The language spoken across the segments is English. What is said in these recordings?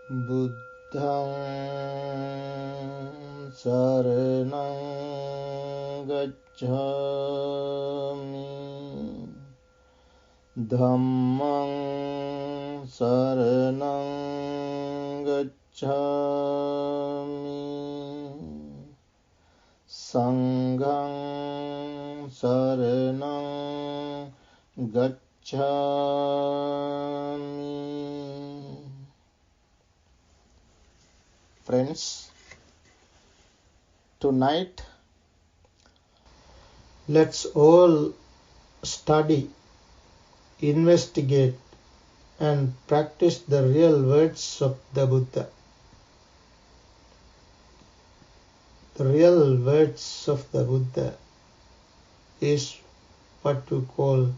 Buddhaṃ saraṇaṃ gacchāmi, Dhammaṃ saraṇaṃ gacchāmi, Saṅghaṃ saraṇaṃ gacchāmi. Friends, tonight let's all study, investigate and practice the real words of the Buddha. The real words of the Buddha is what we call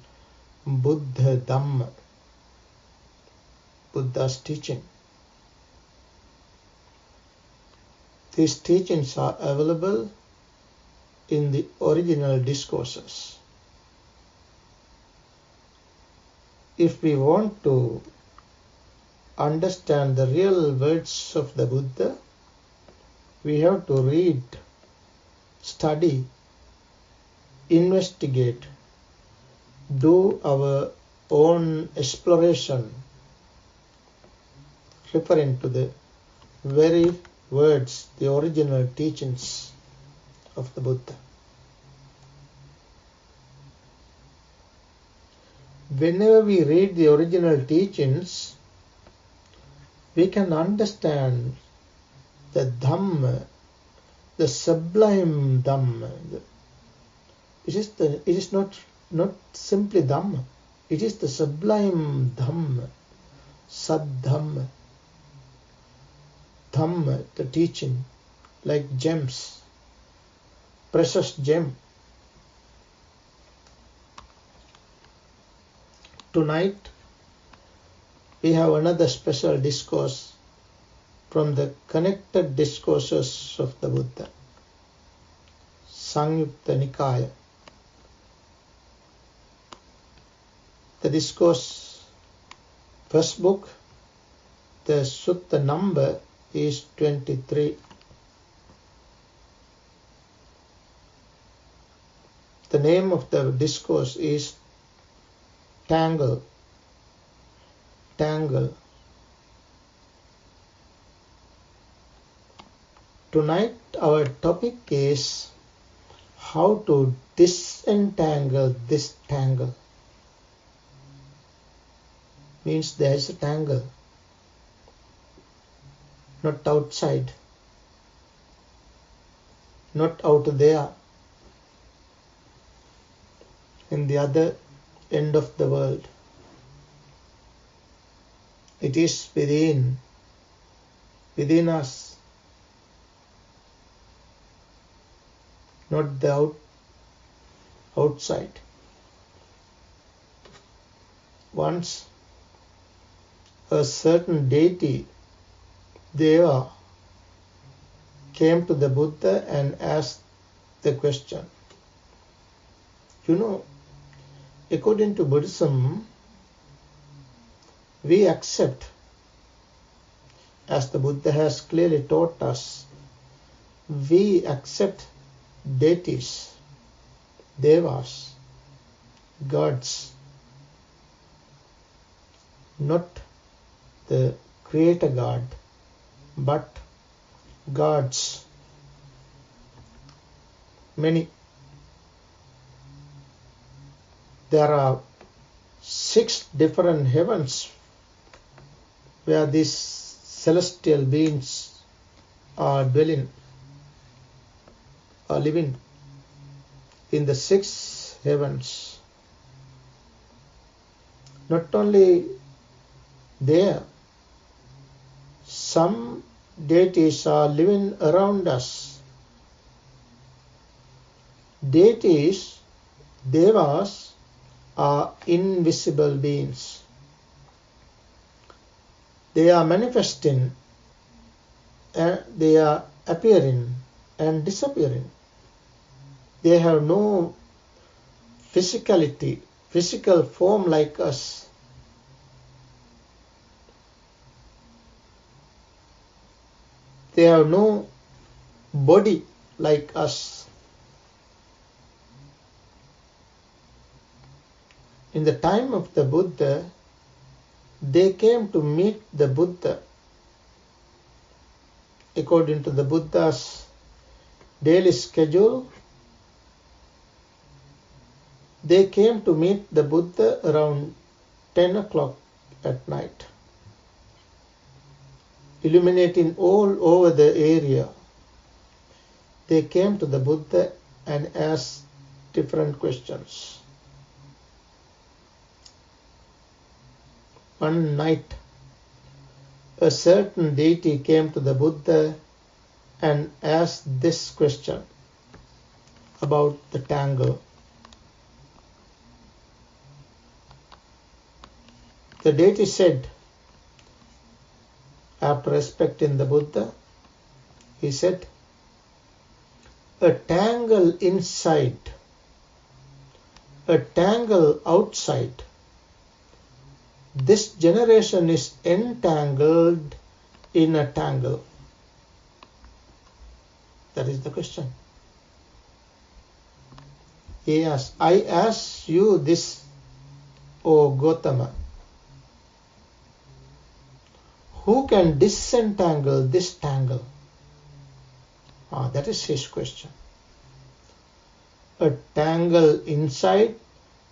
Buddha Dhamma, Buddha's teaching. These teachings are available in the original discourses. If we want to understand the real words of the Buddha, we have to read, study, investigate, do our own exploration, referring to the very words, the original teachings of the Buddha. Whenever we read the original teachings, we can understand the Dhamma, the sublime Dhamma. It is not simply Dhamma. It is the sublime Dhamma, Sad-Dhamma. Dhamma, the teaching, like gems, precious gem. Tonight, we have another special discourse from the connected discourses of the Buddha, Saṅyutta Nikāya. The discourse, first book, the sutta number is 23. The name of the discourse is Tangle. Tangle. Tonight our topic is how to disentangle this tangle. Means there is a tangle, not outside, not out there, in the other end of the world. It is within us, not the outside. Once a certain deity, Deva, came to the Buddha and asked the question. According to Buddhism, we accept, as the Buddha has clearly taught us, we accept deities, devas, gods, not the creator God, but gods, many. There are 6 different heavens where these celestial beings are dwelling, are living. In the 6 heavens, not only there, some deities are living around us. Deities, devas, are invisible beings. They are manifesting, they are appearing and disappearing. They have no physicality, physical form like us. They have no body like us. In the time of the Buddha, they came to meet the Buddha according to the Buddha's daily schedule. They came to meet the Buddha around 10 o'clock at night, illuminating all over the area. They came to the Buddha and asked different questions. One night, a certain deity came to the Buddha and asked this question about the tangle. The deity said, after respecting the Buddha, he said, a tangle inside, a tangle outside. This generation is entangled in a tangle. That is the question. He asked, I ask you this, O Gautama. Who can disentangle this tangle? That is his question. A tangle inside,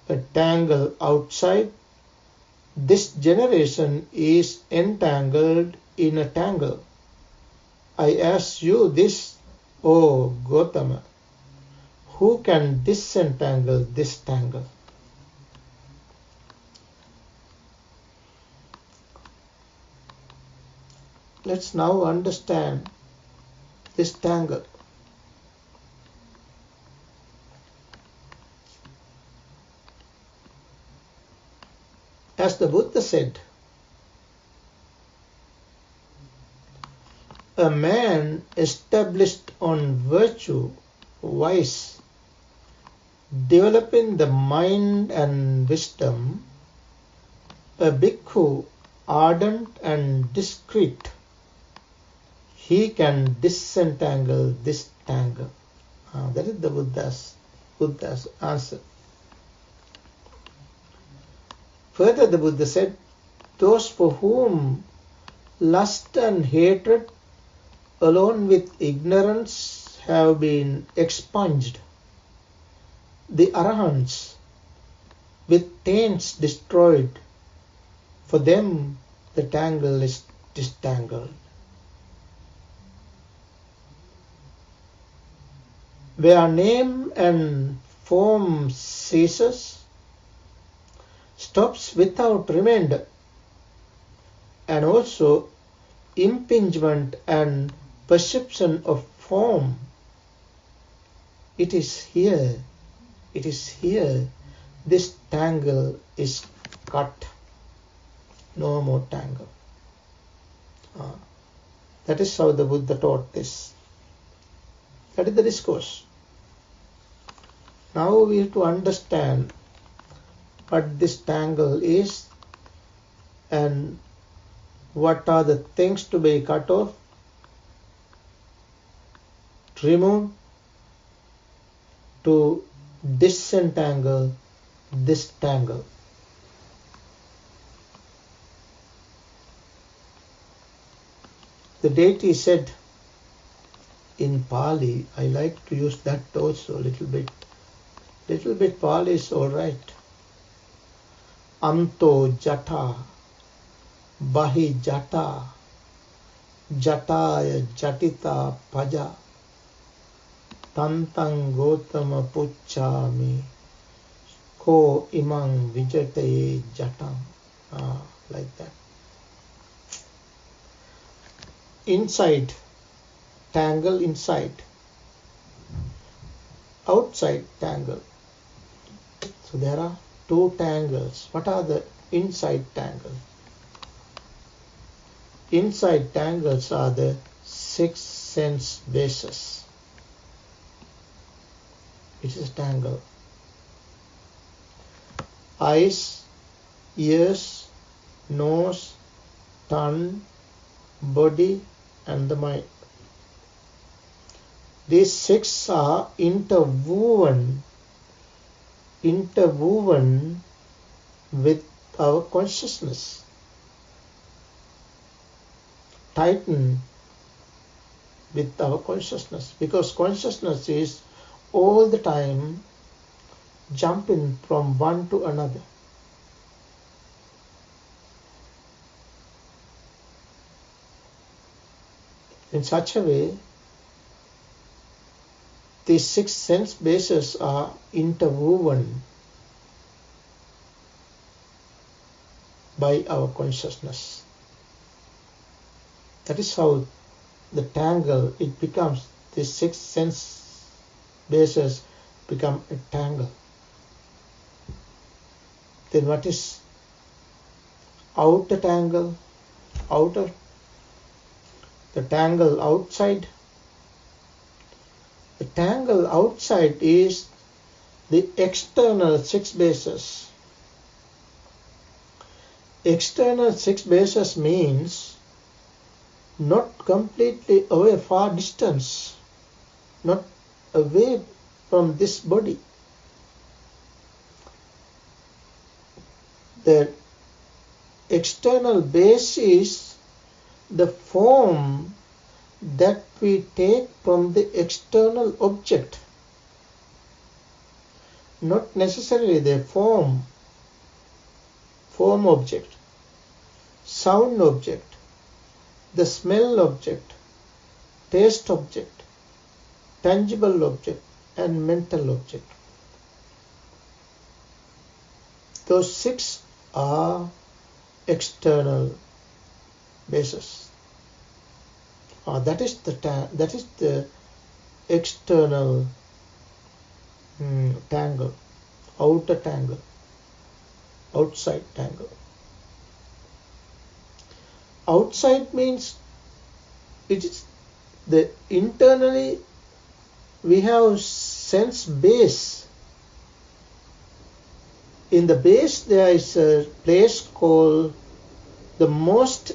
a tangle outside. This generation is entangled in a tangle. I ask you this, O Gautama. Who can disentangle this tangle? Let's now understand this tangle. As the Buddha said, a man established on virtue, wise, developing the mind and wisdom, a bhikkhu, ardent and discreet, he can disentangle this tangle. That is the Buddha's answer. Further, the Buddha said, those for whom lust and hatred along with ignorance have been expunged, the arahants with taints destroyed, for them the tangle is disentangled. Where name and form ceases, stops without remainder, and also impingement and perception of form. It is here, this tangle is cut. No more tangle. That is how the Buddha taught this. That is the discourse. Now we have to understand what this tangle is and what are the things to be cut off, removed, to disentangle this tangle. The deity said in Pali, I like to use that also a little bit. Pali is all right. Anto jata, bahi jata, jataya jatita paja, tantang gotama puchami, ko imang vijataye jatang. Like that. Inside, tangle inside. Outside, tangle. So there are two tangles. What are the inside tangles? Inside tangles are the 6 sense bases. Which is tangle. Eyes, ears, nose, tongue, body and the mind. These six are interwoven with our consciousness, tighten with our consciousness, because consciousness is all the time jumping from one to another. In such a way, these six sense bases are interwoven by our consciousness. That is how the tangle, it becomes, these six sense bases become a tangle. Then what is outer tangle? Outer, the tangle outside. The tangle outside is the external six bases. External six bases means not completely away, far distance, not away from this body. The external base is the form that we take from the external object, not necessarily the form object, sound object, the smell object, taste object, tangible object, and mental object. Those six are external bases. That is the external tangle, outer tangle, outside tangle. Outside means it is the internally we have sense base. In the base there is a place called the most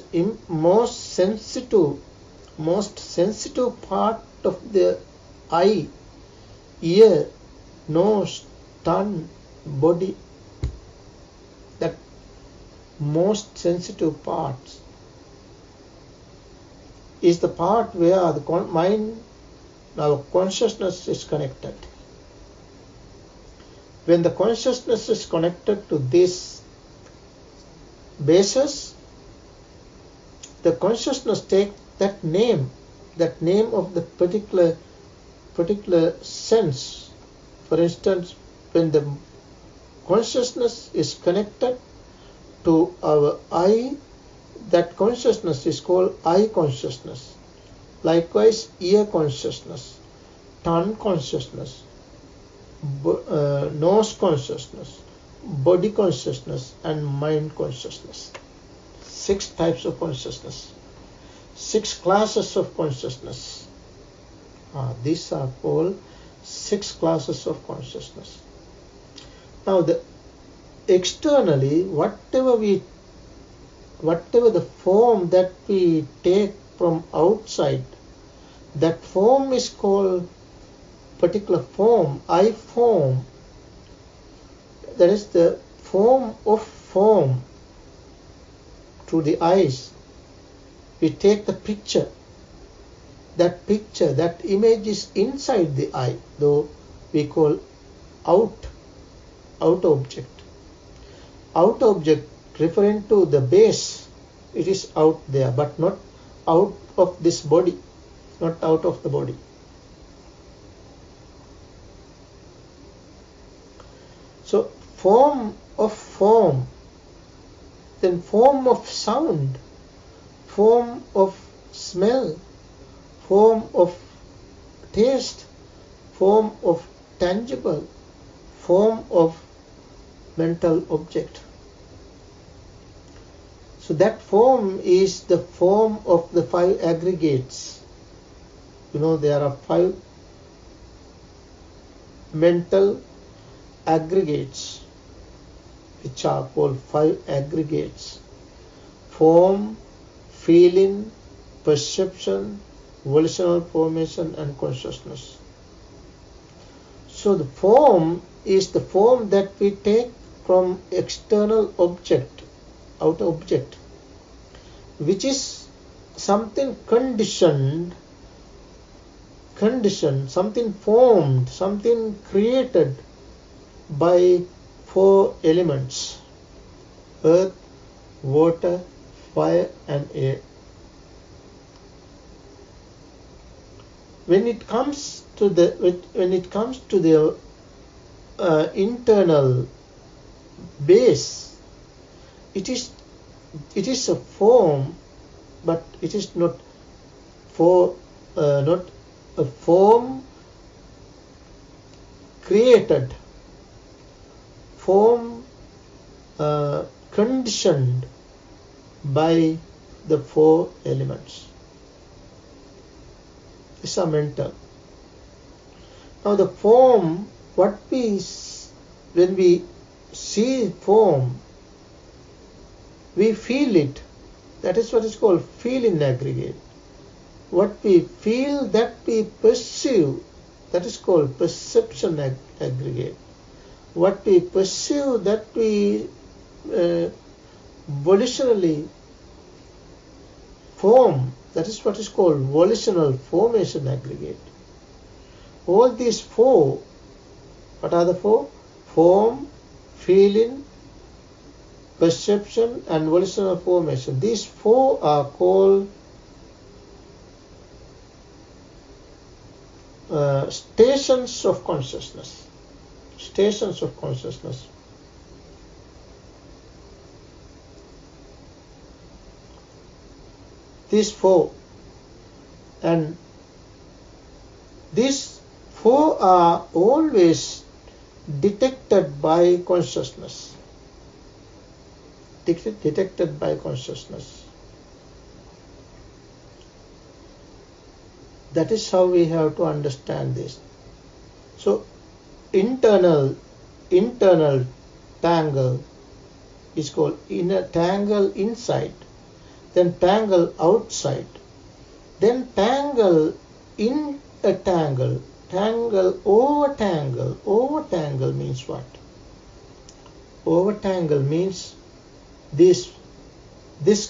sensitive part of the eye, ear, nose, tongue, body. That most sensitive part is the part where the mind, our consciousness is connected. When the consciousness is connected to these bases, the consciousness takes that name of the particular sense. For instance, when the consciousness is connected to our eye, that consciousness is called eye consciousness. Likewise, ear consciousness, tongue consciousness, nose consciousness, body consciousness, and mind consciousness. 6 types of consciousness, 6 classes of consciousness. These are called 6 classes of consciousness. Now, externally, whatever the form that we take from outside, that form is called particular form, eye form. That is the form of form through the eyes. We take the picture. That image is inside the eye, though we call out object. Out object referring to the base, it is out there, but not out of this body, not out of the body. So form of form, then form of sound, form of smell, form of taste, form of tangible, form of mental object. So that form is the form of the 5 aggregates. There are 5 mental aggregates, which are called 5 aggregates: form, feeling, perception, volitional formation and consciousness. So the form is the form that we take from external object, outer object, which is something conditioned, something formed, something created by four elements: earth, water, fire and air. When it comes to the internal base, it is a form, but it is not a form created, form conditioned by the four elements. These are mental. Now the form, when we see form, we feel it. That is what is called feeling aggregate. What we feel, that we perceive, that is called perception aggregate. What we perceive, that we volitionally form, that is what is called volitional formation aggregate. All these four, what are the four? Form, feeling, perception and volitional formation. These four are called stations of consciousness. Stations of consciousness. These four, and these four are always detected by consciousness. Detected by consciousness. That is how we have to understand this. So internal tangle is called inner tangle inside, then tangle outside, then tangle in a tangle, tangle over tangle. Over tangle means what? Over tangle means this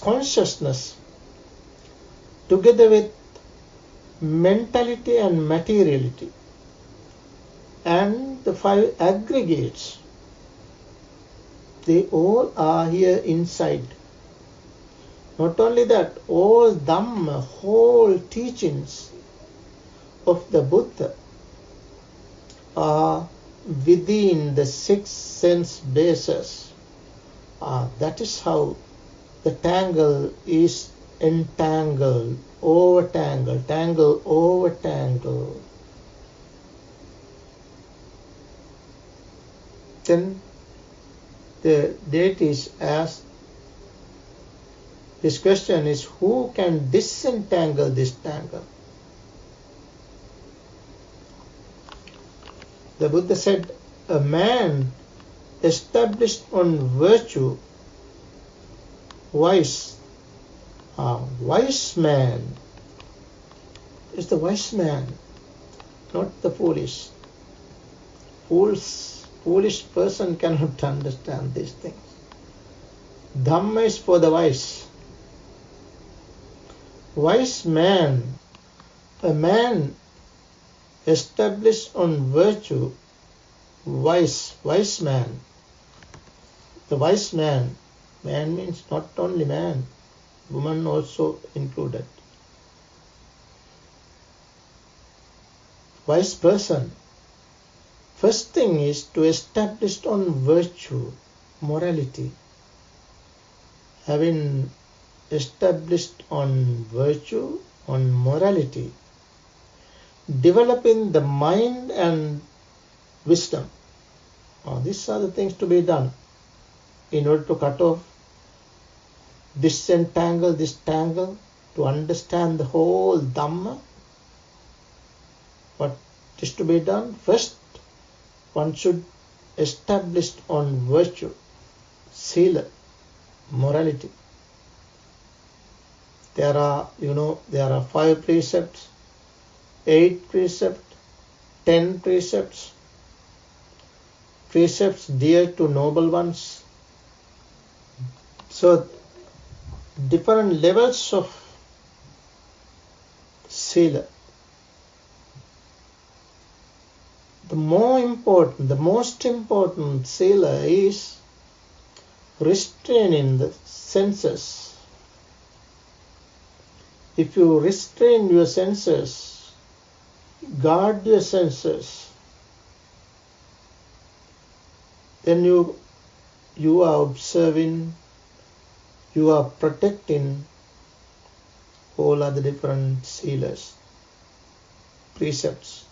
consciousness together with mentality and materiality and the five aggregates, they all are here inside. Not only that, all Dhamma, whole teachings of the Buddha are within the six sense bases. That is how the tangle is entangled, over tangle, tangle over tangle. Then the deities ask, this question is, who can disentangle this tangle? The Buddha said, a man established on virtue, wise man is the wise man, not the foolish. Foolish person cannot understand these things. Dhamma is for the wise. Wise man, a man established on virtue, wise man. The wise man means not only man, woman also included. Wise person, first thing is to establish on virtue, morality. Having established on virtue, on morality, developing the mind and wisdom. These are the things to be done in order to cut off, disentangle this tangle, to understand the whole Dhamma. What is to be done? First, one should establish on virtue, Seela, morality. There are, there are 5 precepts, 8 precepts, 10 precepts, precepts dear to noble ones. So different levels of Sila. The most important Sila is restraining the senses. If you restrain your senses, guard your senses, then you are observing, you are protecting all other different silas, precepts,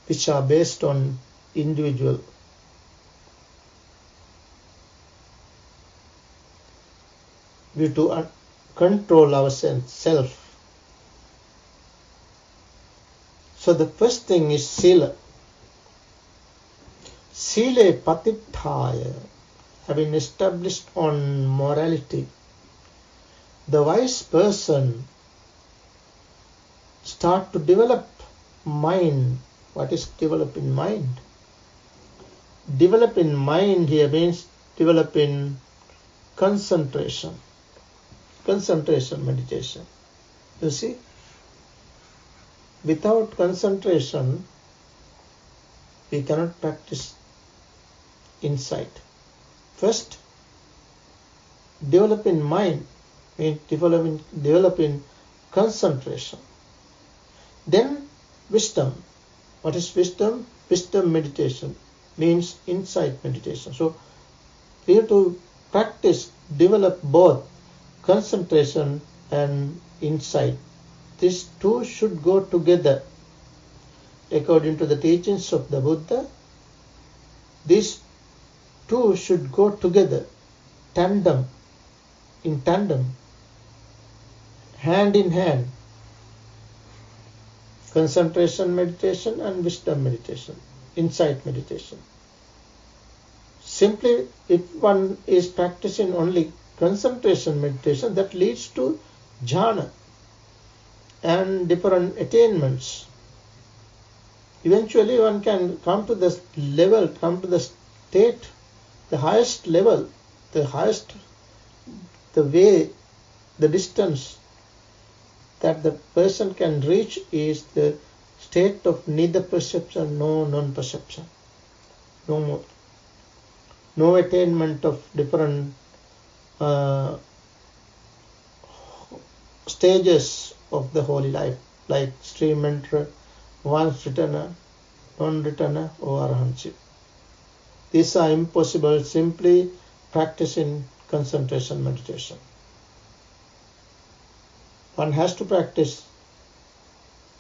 which are based on individual. We to control our self. So the first thing is Sila. Sile Patithaya, having established on morality, the wise person start to develop mind. What is develop in mind? Develop in mind here means develop in concentration. Concentration meditation. You see? Without concentration, we cannot practice insight. First, develop in mind, means develop in concentration. Then wisdom. What is wisdom? Wisdom meditation means insight meditation. So we have to practice, develop both concentration and insight. These two should go together. According to the teachings of the Buddha, these two should go together, in tandem, hand in hand. Concentration meditation and wisdom meditation, insight meditation. Simply, if one is practicing only concentration meditation, that leads to jhana and different attainments. Eventually one can come to the level, come to the state, the highest level, the way, the distance that the person can reach is the state of neither perception nor non-perception. No more. No attainment of different stages of the holy life, like stream enterer, once returner, non-returner, or arahantship. These are impossible simply practicing concentration meditation. One has to practice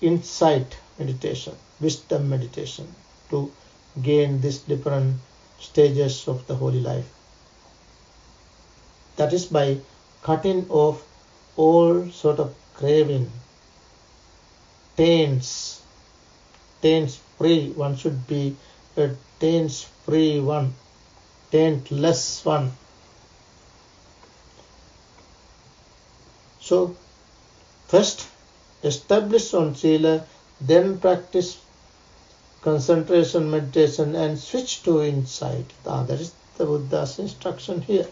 insight meditation, wisdom meditation to gain these different stages of the holy life. That is by cutting off all sort of craving, taints free. One should be a taints free one, taintless one. So first establish on Sila, then practice concentration meditation and switch to insight. That is the Buddha's instruction here.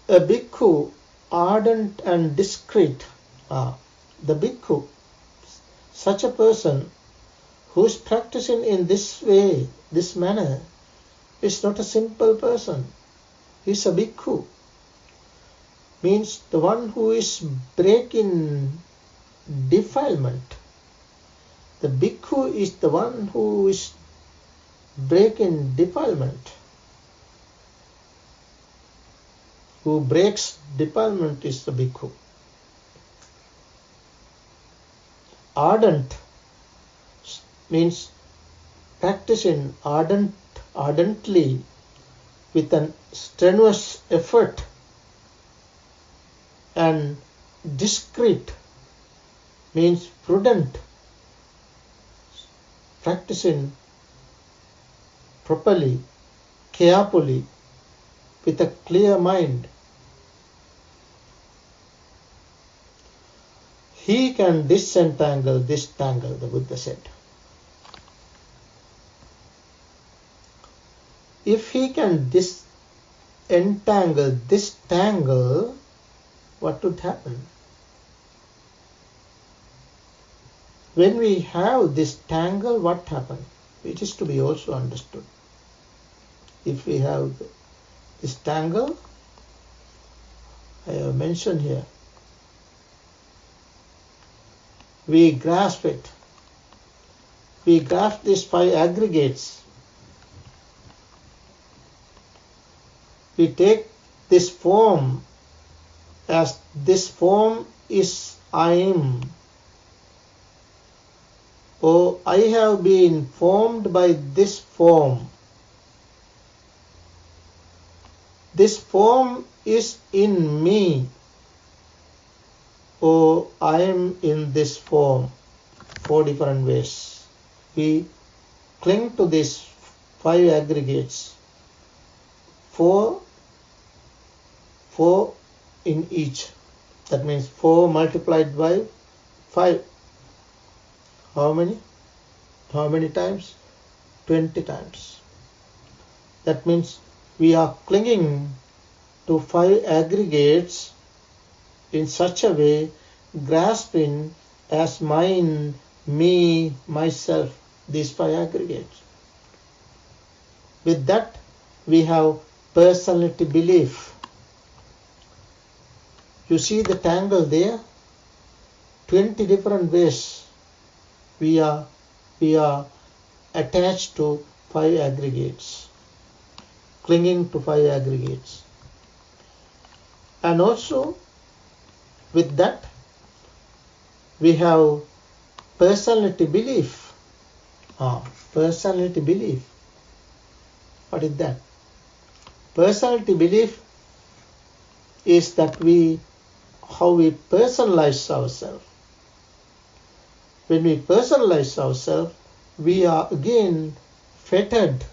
A bhikkhu, ardent and discreet, the bhikkhu, such a person who is practicing in this way, this manner, is not a simple person. He is a bhikkhu. Means the one who is breaking defilement. The bhikkhu is the one who is breaking defilement. Who breaks defilement is the bhikkhu. Ardent means practicing ardently with an strenuous effort, and discreet means prudent, practicing properly, carefully, with a clear mind. he can disentangle this tangle, the Buddha said. If he can disentangle this tangle, what would happen? When we have this tangle, what happens? It is to be also understood. If we have this tangle, I have mentioned here, we grasp it. We grasp these 5 aggregates. We take this form as this form is I am. Oh, I have been formed by this form. This form is in me. Oh, I am in this form. 4 different ways. We cling to these 5 aggregates. 4 in each. That means 4 multiplied by 5. How many? How many times? 20 times. That means we are clinging to 5 aggregates in such a way, grasping as mine, me, myself, these 5 aggregates. With that, we have personality belief. You see the tangle there? 20 different ways we are attached to 5 aggregates, clinging to 5 aggregates. And also with that we have personality belief. Personality belief. What is that? Personality belief is that how we personalize ourselves. When we personalize ourselves, we are again fettered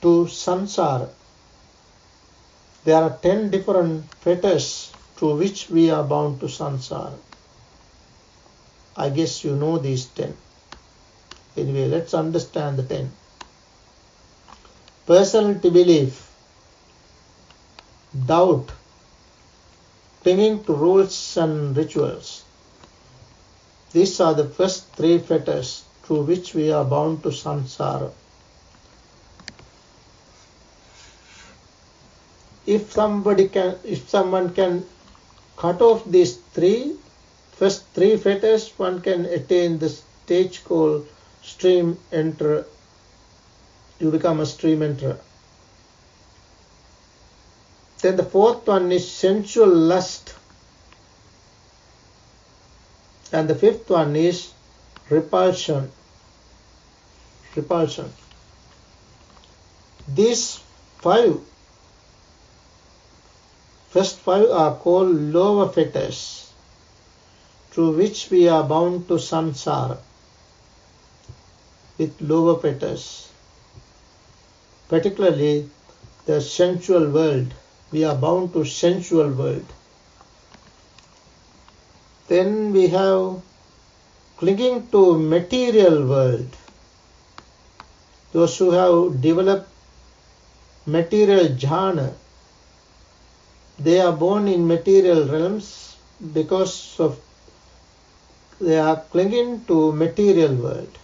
to samsara. There are 10 different fetters through which we are bound to samsara. I guess you know these 10. Anyway, let's understand the 10. Personality belief, doubt, clinging to rules and rituals. These are the first 3 fetters through which we are bound to samsara. If someone can cut off these first three fetters, one can attain the stage called stream enterer. You become a stream enterer. Then the 4th one is sensual lust. And the 5th one is repulsion. These first 5 are called lower fetters, through which we are bound to samsara with lower fetters. Particularly the sensual world. We are bound to sensual world. Then we have clinging to material world. Those who have developed material jhana, they are born in material realms because of they are clinging to material world.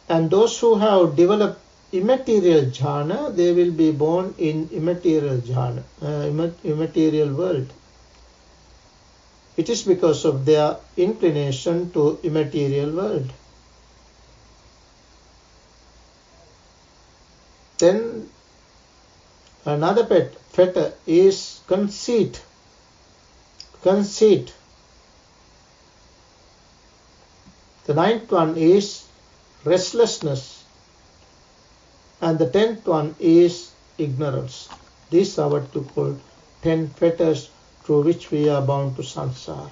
And those who have developed immaterial jhana, they will be born in immaterial jhana, immaterial world. It is because of their inclination to immaterial world. Then another fetter is conceit. The 9th one is restlessness. And the 10th one is ignorance. These are what you call 10 fetters through which we are bound to samsara.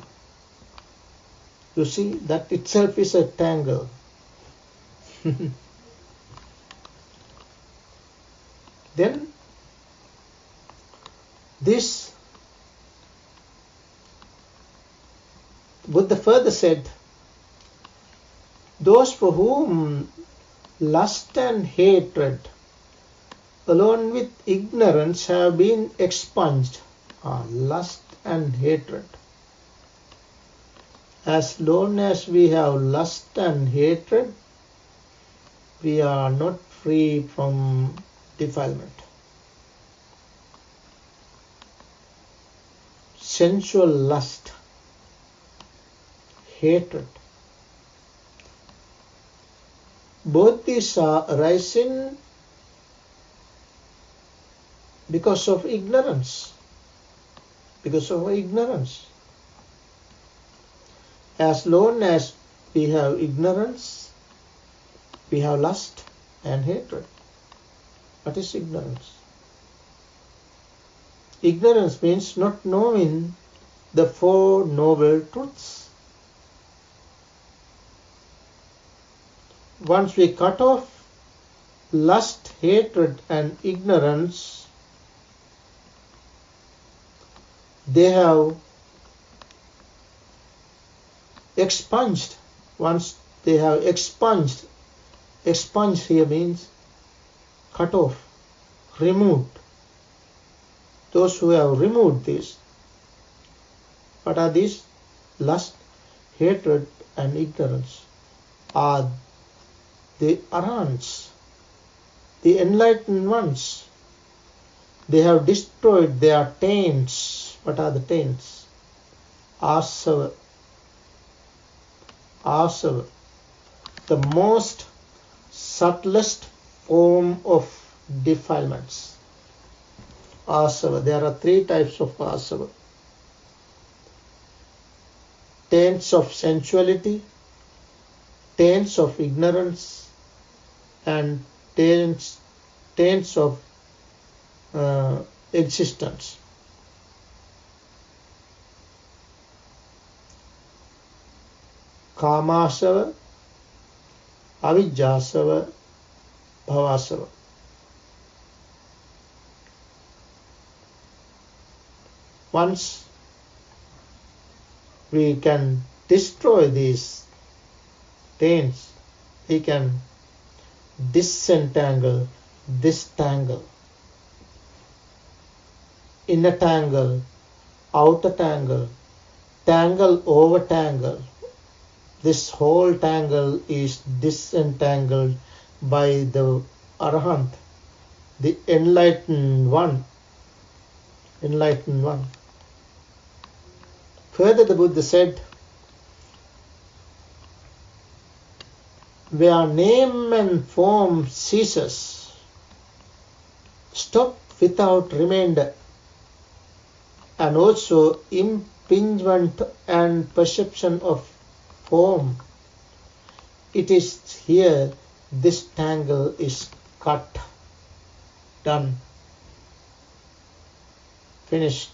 You see, that itself is a tangle. Then this Buddha further said, those for whom lust and hatred along with ignorance have been expunged. Lust and hatred. As long as we have lust and hatred, we are not free from defilement. Sensual lust, hatred. Both these are arising because of ignorance. Because of ignorance. As long as we have ignorance, we have lust and hatred. What is ignorance? Ignorance means not knowing the Four Noble Truths. Once we cut off lust, hatred and ignorance, they have expunged. Once they have expunged here means cut off, removed. Those who have removed this, what are these? Lust, hatred and ignorance are the arahants, the enlightened ones. They have destroyed their taints. What are the taints? Asava. Asava, the most subtlest form of defilements. Asava. There are three types of asava. Taints of sensuality, taints of ignorance, and taints of existence. Kamasava, avijjasava, bhavasava. Once we can destroy these taints, we can disentangle this tangle. Inner tangle, outer tangle, tangle over tangle. This whole tangle is disentangled by the Arahant, the enlightened one. Enlightened one. Further, the Buddha said, where name and form ceases, stop without remainder, and also impingement and perception of form, it is here this tangle is cut, done, finished.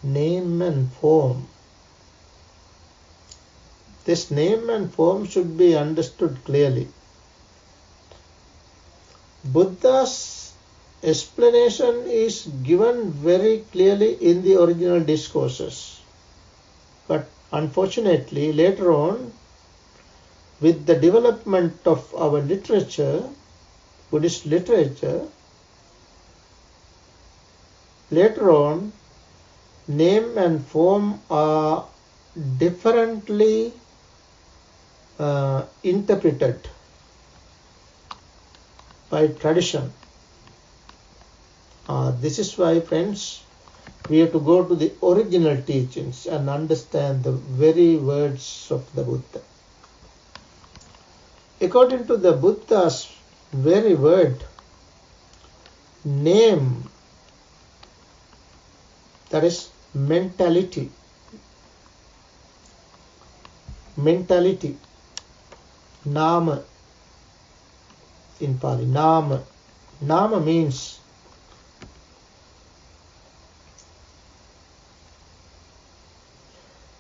Name and form. This name and form should be understood clearly. Buddha's explanation is given very clearly in the original discourses. But unfortunately, later on, with the development of our literature, Buddhist literature, later on, name and form are differently interpreted by tradition. This is why, friends, we have to go to the original teachings and understand the very words of the Buddha. According to the Buddha's very word, name, that is mentality. Mentality. Nama in Pali. Nama. Nama means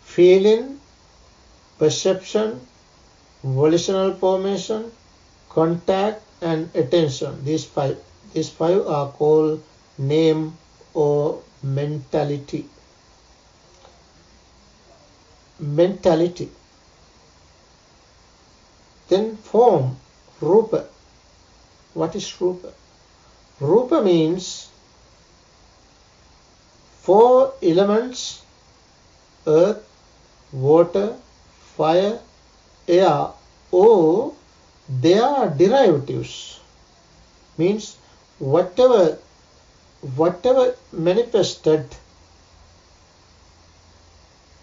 feeling, perception, volitional formation, contact and attention. These five are called name or mentality. mentality. Then form, rupa. What is rupa? Rupa means four elements: earth, water, fire, air, or their derivatives. Means whatever manifested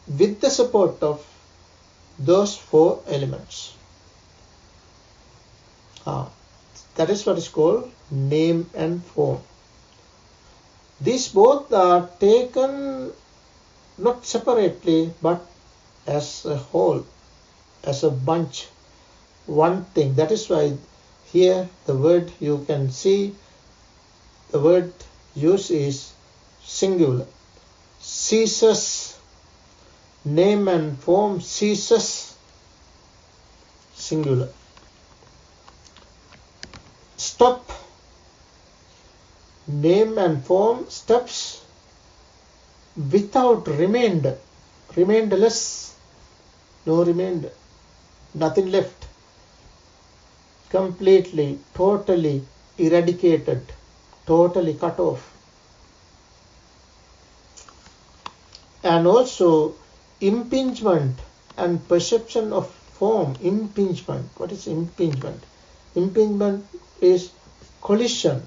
with the support of those four elements. That is what is called name and form. These both are taken not separately but as a whole, as a bunch, one thing. That is why here the word, you can see the word used is singular. Ceases, name and form ceases, singular. Stop, name and form stops without remainder, remainderless, no remainder, nothing left, completely, totally eradicated, totally cut off. And also impingement and perception of form. Impingement. What is impingement? Impingement is collision.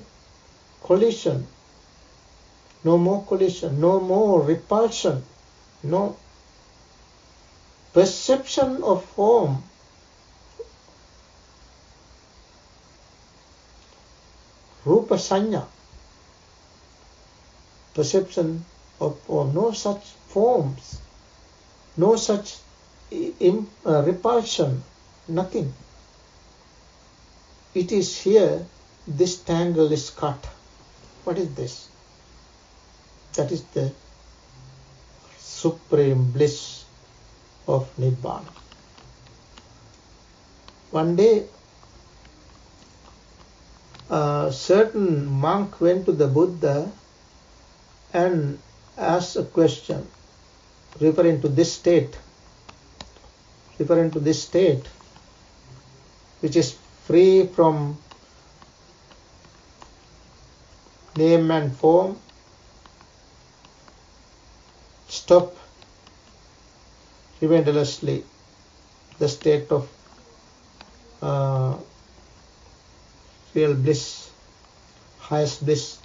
Collision. No more collision. No more repulsion. No. Perception of form. Rupa sanya. Perception of form. No such forms. No such repulsion. Nothing. It is here, this tangle is cut. What is this? That is the supreme bliss of Nibbana. One day, a certain monk went to the Buddha and asked a question referring to this state, which is free from name and form. Stop remainderlessly the state of real bliss, highest bliss,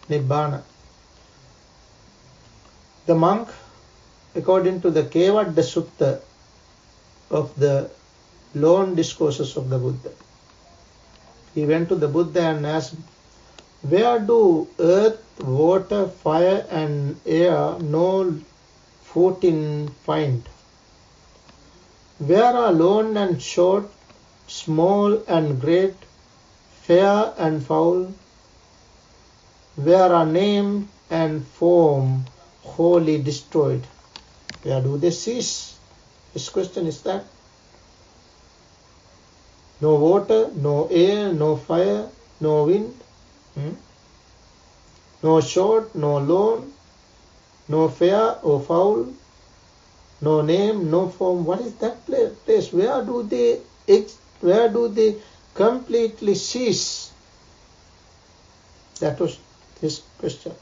Nibbana. The monk, according to the Kevadda Sutta of the Lone Discourses of the Buddha, he went to the Buddha and asked, where do earth, water, fire and air no footing find? Where are lone and short, small and great, fair and foul? Where are name and form wholly destroyed? Where do they cease? His question is that. No water, no air, no fire, no wind. No short, no lone, no fair or foul, no name, no form. What is that place? Where do they completely cease? That was his question.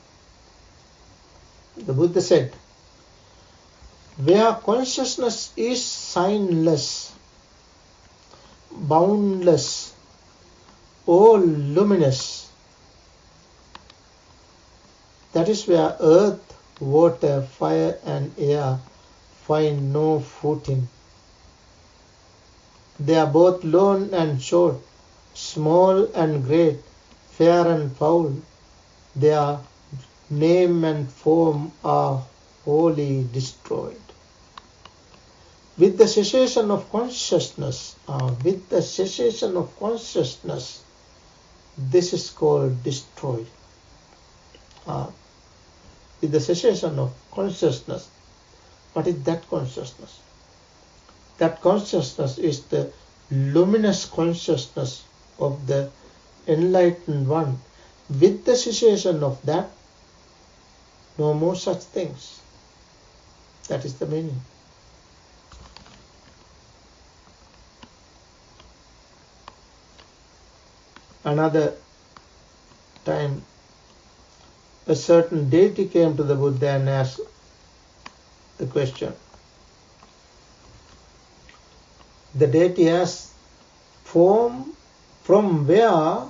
The Buddha said, where consciousness is signless, boundless, all luminous, that is where earth, water, fire and air find no footing. They are both lone and short, small and great, fair and foul. Their name and form are wholly destroyed. With the cessation of consciousness, this is called destroyed. With the cessation of consciousness, what is that consciousness? That consciousness is the luminous consciousness of the enlightened one. With the cessation of that, no more such things. That is the meaning. Another time, a certain deity came to the Buddha and asked the question. The deity asked, from where,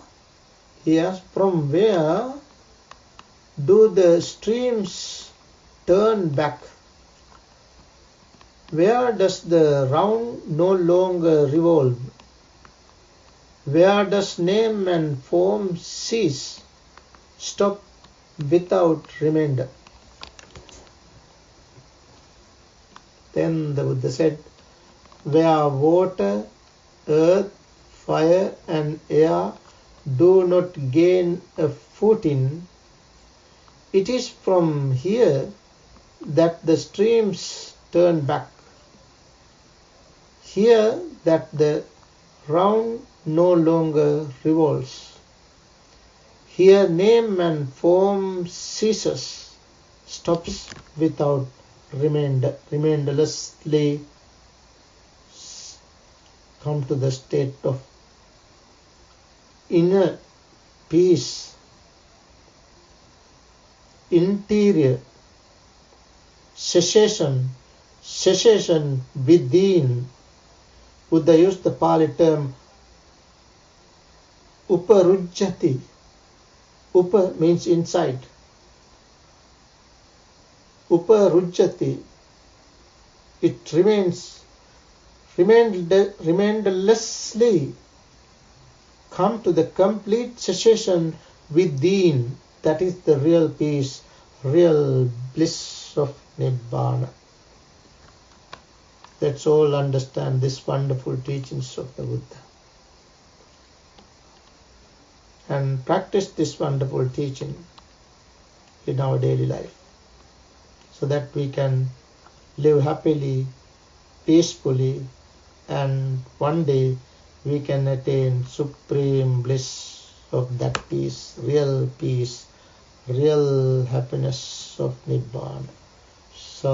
he asked, from where do the streams turn back? Where does the round no longer revolve? Where does name and form cease, stop without remainder? Then the Buddha said, where water, earth, fire and air do not gain a footing, it is from here that the streams turn back. Here that the round no longer revolves. Here name and form ceases, stops without remainderlessly come to the state of inner peace, interior cessation within. Buddha used the Pali term uparujjati. Upa means inside. Uparujjati. It remainderlessly come to the complete cessation within. That is the real peace, real bliss of Nibbana. Let's all understand these wonderful teachings of the Buddha and practice this wonderful teaching in our daily life so that we can live happily, peacefully, and one day we can attain supreme bliss of that peace, real happiness of Nibbana. So